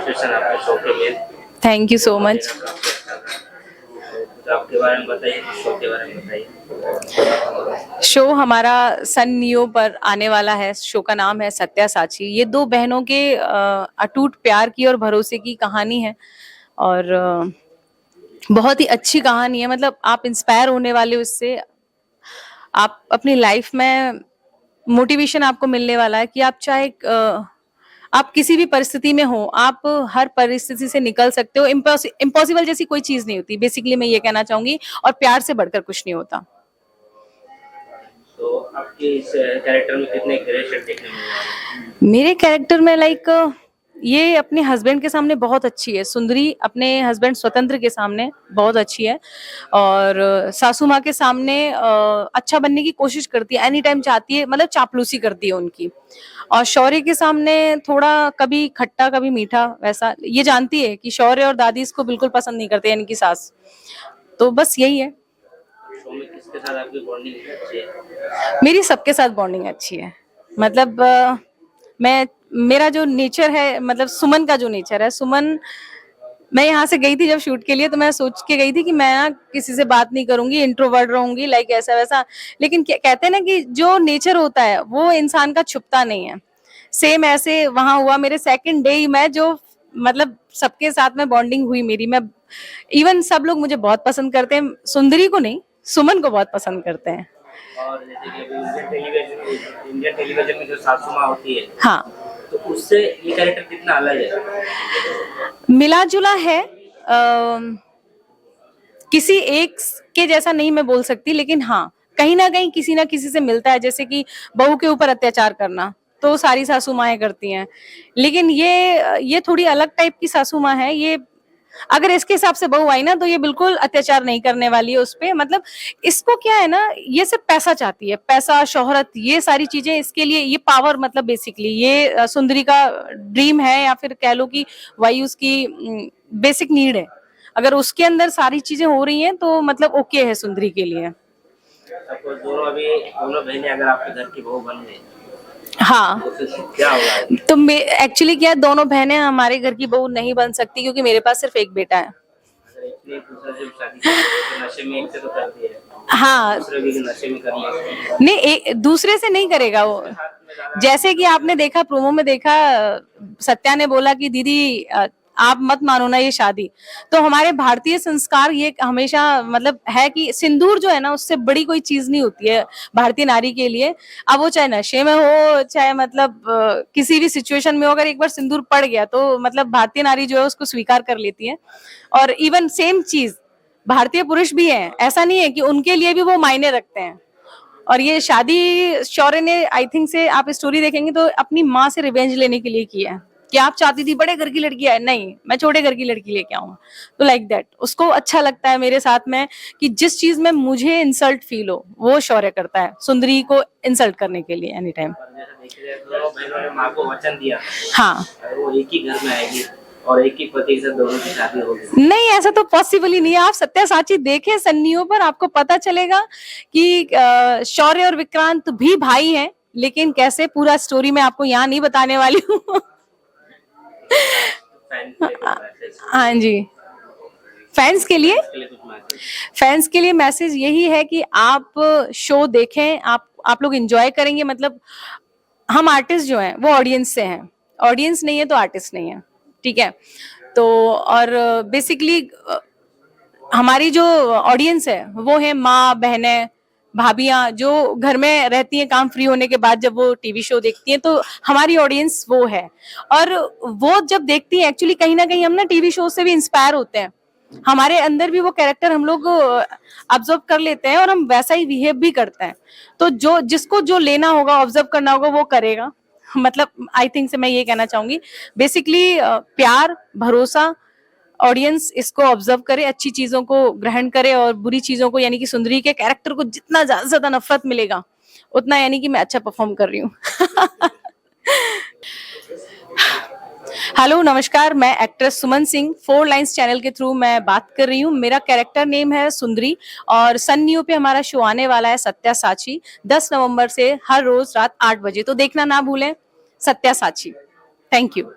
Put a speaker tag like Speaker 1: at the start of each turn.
Speaker 1: Congratulation आपके show के लिए।
Speaker 2: Thank you so much.
Speaker 1: तो आपके बारे में बताइए, शो के बारे में बताइए।
Speaker 2: शो हमारा सन नियो पर आने वाला है। शो का नाम है सत्या साची। ये दो बहनों के अटूट प्यार की और भरोसे की कहानी है और बहुत ही अच्छी कहानी है। मतलब आप इंस्पायर होने वाले हो इससे। आप अपनी लाइफ में मोटिवेशन आपको मिलने वाला है कि आप चाहे आप किसी भी परिस्थिति में हो, आप हर परिस्थिति से निकल सकते हो। इम्पॉसिबल जैसी कोई चीज नहीं होती, बेसिकली मैं ये कहना चाहूंगी। और प्यार से बढ़कर कुछ नहीं होता।
Speaker 1: तो आपके इस कैरेक्टर में कितने ग्रे शेड देखने को मिले?
Speaker 2: मेरे कैरेक्टर में ये अपने हस्बैंड के सामने बहुत अच्छी है। सुंदरी अपने हस्बैंड स्वतंत्र के सामने बहुत अच्छी है और सासू माँ के सामने अच्छा बनने की कोशिश करती है, एनी टाइम चाहती है, मतलब चापलूसी करती है उनकी। और शौर्य के सामने थोड़ा कभी खट्टा कभी मीठा, वैसा। ये जानती है कि शौर्य और दादी इसको बिल्कुल पसंद नहीं करते, इनकी सास। तो बस यही है।
Speaker 1: शो में किसके साथ आपकी बॉन्डिंग अच्छी है?
Speaker 2: मेरी सबके साथ बॉन्डिंग अच्छी है। मतलब मेरा जो नेचर है, मतलब सुमन का जो नेचर है, सुमन, मैं यहाँ से गई थी जब शूट के लिए तो मैं सोच के गई थी कि मैं ना किसी से बात नहीं करूंगी, इंट्रोवर्ट रहूंगी, लाइक ऐसा वैसा। लेकिन कहते हैं ना कि जो नेचर होता है वो इंसान का छुपता नहीं है। सेम ऐसे वहां हुआ। मेरे सेकंड डे ही मैं जो, मतलब सबके साथ में बॉन्डिंग हुई मेरी। मैं इवन सब लोग मुझे बहुत पसंद करते हैं, सुंदरी को नहीं, सुमन को बहुत पसंद करते हैं।
Speaker 1: और जैसे कि अभी इंडियन टेलीविजन में जो सासू माँ होती है,
Speaker 2: हाँ,
Speaker 1: तो उससे ये कैरेक्टर कितना अलग है?
Speaker 2: मिला जुला है। किसी एक के जैसा नहीं मैं बोल सकती, लेकिन हाँ, कहीं ना किसी से मिलता है। जैसे कि बहू के ऊपर अत्याचार करना तो सारी सासू माएं करती हैं, लेकिन ये थोड़ी अलग टाइप की सासू माँ है। ये अगर इसके हिसाब से बहू आई ना तो ये बिल्कुल अत्याचार नहीं करने वाली है उस पे। मतलब इसको क्या है ना, ये सिर्फ पैसा चाहती है, पैसा, शोहरत, ये सारी चीजें इसके लिए, ये पावर, मतलब बेसिकली ये सुंदरी का ड्रीम है, या फिर कह लो कि वही उसकी बेसिक नीड है। अगर उसके अंदर सारी चीजें हो रही हैं तो मतलब ओके है सुंदरी के लिए।
Speaker 1: सपोज दोनों बहनें अगर आपके घर की बहू बन गई,
Speaker 2: हाँ,
Speaker 1: तो फिर क्या होगा?
Speaker 2: तो एक्चुअली क्या है, दोनों बहनें हमारे घर की बहू नहीं बन सकती क्योंकि मेरे पास सिर्फ एक बेटा है।
Speaker 1: अगर एक दूसरे से शादी करते हैं, तो नशे में एक से तो करती है,
Speaker 2: हाँ,
Speaker 1: दूसरे भी नशे में कर लिया।
Speaker 2: नहीं, एक दूसरे से नहीं करेगा वो। जैसे कि आपने देखा, प्रोमो में देखा, सत्या ने बोला कि दीदी आप मत मानो ना ये शादी। तो हमारे भारतीय संस्कार ये हमेशा मतलब है कि सिंदूर जो है ना, उससे बड़ी कोई चीज नहीं होती है भारतीय नारी के लिए। अब वो चाहे नशे में हो, चाहे मतलब किसी भी सिचुएशन में हो, अगर एक बार सिंदूर पड़ गया तो मतलब भारतीय नारी जो है उसको स्वीकार कर लेती है। और इवन सेम चीज भारतीय पुरुष भी हैं, ऐसा नहीं है कि उनके लिए भी वो मायने रखते हैं। और ये शादी शौर्य ने, आई थिंक से आप स्टोरी देखेंगे तो अपनी माँ से रिवेंज लेने के लिए किया है कि आप चाहती थी बड़े घर की लड़की है, नहीं मैं छोटे घर की लड़की लेके आऊंगा। तो लाइक दैट उसको अच्छा लगता है मेरे साथ में कि जिस चीज में मुझे इंसल्ट फील हो वो शौर्य करता है सुंदरी को इंसल्ट करने के लिए एनी टाइम।
Speaker 1: जैसा देखा जाए तो बहनों ने माँ को वचन दिया,
Speaker 2: हाँ,
Speaker 1: अगर वो एक ही घर में आएगी और एक ही पति के साथ दोनों की शादी होगी।
Speaker 2: नहीं, ऐसा तो पॉसिबल ही नहीं है। आप सत्या साची देखें सन्नियों पर, आपको पता चलेगा कि शौर्य और विक्रांत भी भाई हैं, लेकिन कैसे, पूरा स्टोरी मैं आपको यहाँ नहीं बताने वाली हूँ। हाँ जी, फैंस के लिए फैंस के लिए मैसेज यही है कि आप शो देखें, आप लोग एंजॉय करेंगे। मतलब हम आर्टिस्ट जो हैं वो ऑडियंस से हैं, ऑडियंस नहीं है तो आर्टिस्ट नहीं है, ठीक है। तो और बेसिकली हमारी जो ऑडियंस है वो है माँ, बहनें, भाभियां जो घर में रहती हैं काम फ्री होने के बाद, जब वो टीवी शो देखती हैं तो हमारी ऑडियंस वो है। और वो जब देखती है, एक्चुअली कहीं ना कहीं हम ना टीवी शो से भी इंस्पायर होते हैं। हमारे अंदर भी वो कैरेक्टर हम लोग ऑब्जर्व कर लेते हैं और हम वैसा ही बिहेव भी करते हैं। तो जो जिसको जो लेना होगा, ऑब्जर्व करना होगा, वो करेगा। मतलब आई थिंक से मैं ये कहना चाहूंगी, बेसिकली प्यार, भरोसा, ऑडियंस इसको ऑब्जर्व करे, अच्छी चीजों को ग्रहण करे और बुरी चीजों को, यानी कि सुंदरी के कैरेक्टर को जितना ज्यादा से ज्यादा नफरत मिलेगा उतना यानी कि मैं अच्छा परफॉर्म कर रही हूँ। हेलो, नमस्कार, मैं एक्ट्रेस सुमन सिंह, 4 लाइन्स चैनल के थ्रू मैं बात कर रही हूँ। मेरा कैरेक्टर नेम है सुंदरी और सन न्यू पे हमारा शो आने वाला है सत्या साची, 10 नवंबर से हर रोज रात 8 बजे। तो देखना ना भूलें, सत्या साची। Thank you.